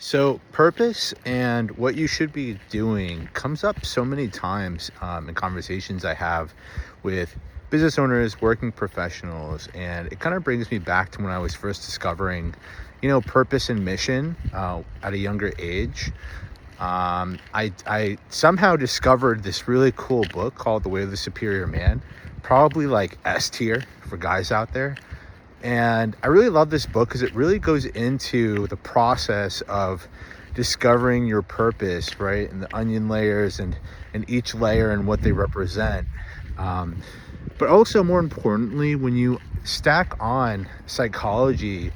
So, purpose and what you should be doing comes up so many times in conversations I have with business owners, working professionals, and it kind of brings me back to when I was first discovering, purpose and mission at a younger age. I somehow discovered this really cool book called The Way of the Superior Man, probably like S tier for guys out there. And I really love this book because it really goes into the process of discovering your purpose, right? And the onion layers and each layer and what they represent. But also more importantly, when you stack on psychology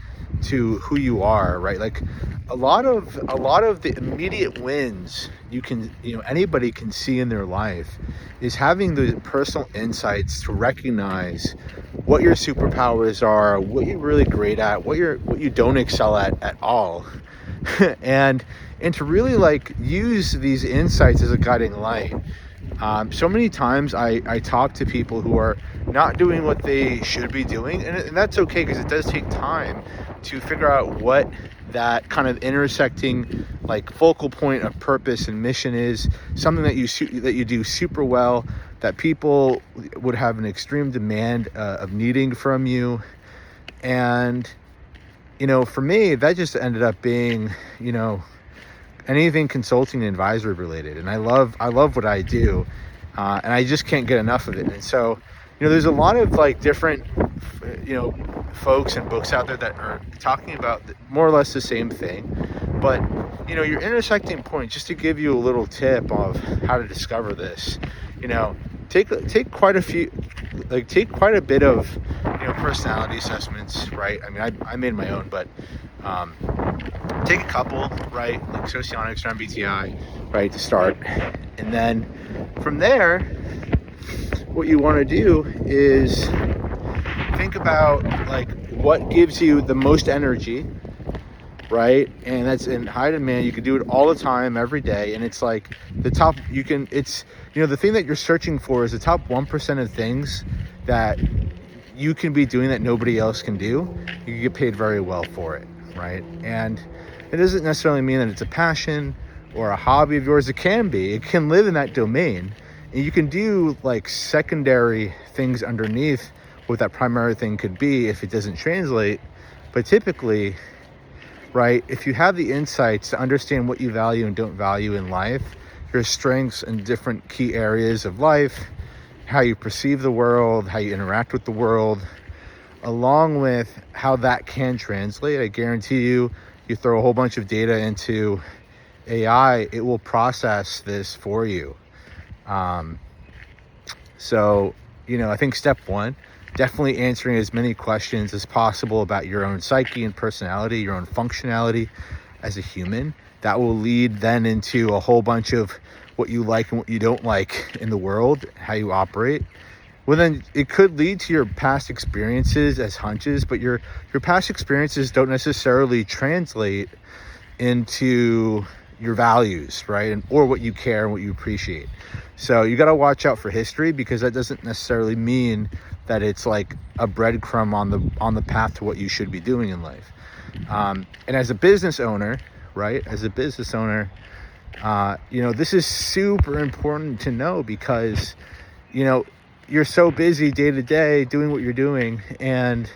to who you are, right? Like a lot of the immediate wins anybody can see in their life is having the personal insights to recognize what your superpowers are, what you're really great at, what you don't excel at all. and and to really like use these insights as a guiding light. So many times I talk to people who are not doing what they should be doing, and that's okay because it does take time to figure out what that kind of intersecting like focal point of purpose and mission is, something that you do super well, that people would have an extreme demand of needing from you. And for me, that just ended up being anything consulting and advisory related. And I love what I do, and I just can't get enough of it. And so, there's a lot of like different, folks and books out there that are talking about more or less the same thing. But, your intersecting point, just to give you a little tip of how to discover this, take quite a bit of, personality assessments, right? I mean, I made my own, but, take a couple, right? Like socionics or MBTI, right, to start. And then from there, what you want to do is think about like what gives you the most energy, right? And that's in high demand. You can do it all the time, every day. And it's like the thing that you're searching for is the top 1% of things that you can be doing that nobody else can do. You can get paid very well for it, right? And it doesn't necessarily mean that it's a passion or a hobby of yours. It can be. It can live in that domain. And you can do like secondary things underneath what that primary thing could be if it doesn't translate. But typically, right, if you have the insights to understand what you value and don't value in life, your strengths in different key areas of life, how you perceive the world, how you interact with the world, along with how that can translate, I guarantee you throw a whole bunch of data into AI, it will process this for you. So, I think step one, definitely answering as many questions as possible about your own psyche and personality, your own functionality as a human. That will lead then into a whole bunch of what you like and what you don't like in the world, how you operate. Well, then it could lead to your past experiences as hunches, but your past experiences don't necessarily translate into your values, right? Or what you care and what you appreciate. So you got to watch out for history, because that doesn't necessarily mean that it's like a breadcrumb on the path to what you should be doing in life. And as a business owner, right? This is super important to know, because, you're so busy day to day doing what you're doing. And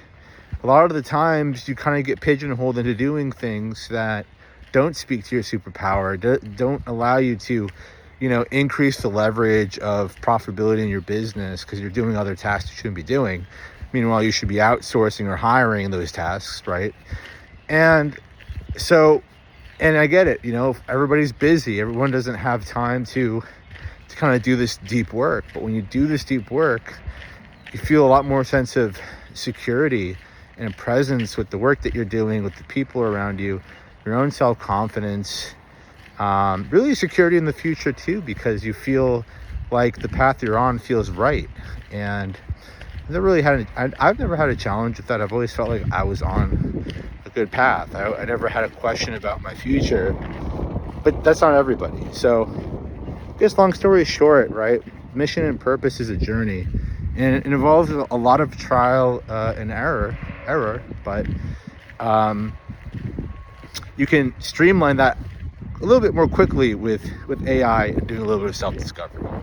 a lot of the times you kind of get pigeonholed into doing things that don't speak to your superpower, don't allow you to, increase the leverage of profitability in your business, because you're doing other tasks you shouldn't be doing. Meanwhile, you should be outsourcing or hiring those tasks, right? And so, and I get it, everybody's busy. Everyone doesn't have time to kind of do this deep work. But when you do this deep work, you feel a lot more sense of security and presence with the work that you're doing, with the people around you, your own self-confidence, really security in the future too, because you feel like the path you're on feels right. And I've never had a challenge with that. I've always felt like I was on a good path. I never had a question about my future, but that's not everybody. So I guess long story short, right? Mission and purpose is a journey, and it involves a lot of trial and error, but you can streamline that a little bit more quickly with AI and doing a little bit of self-discovery.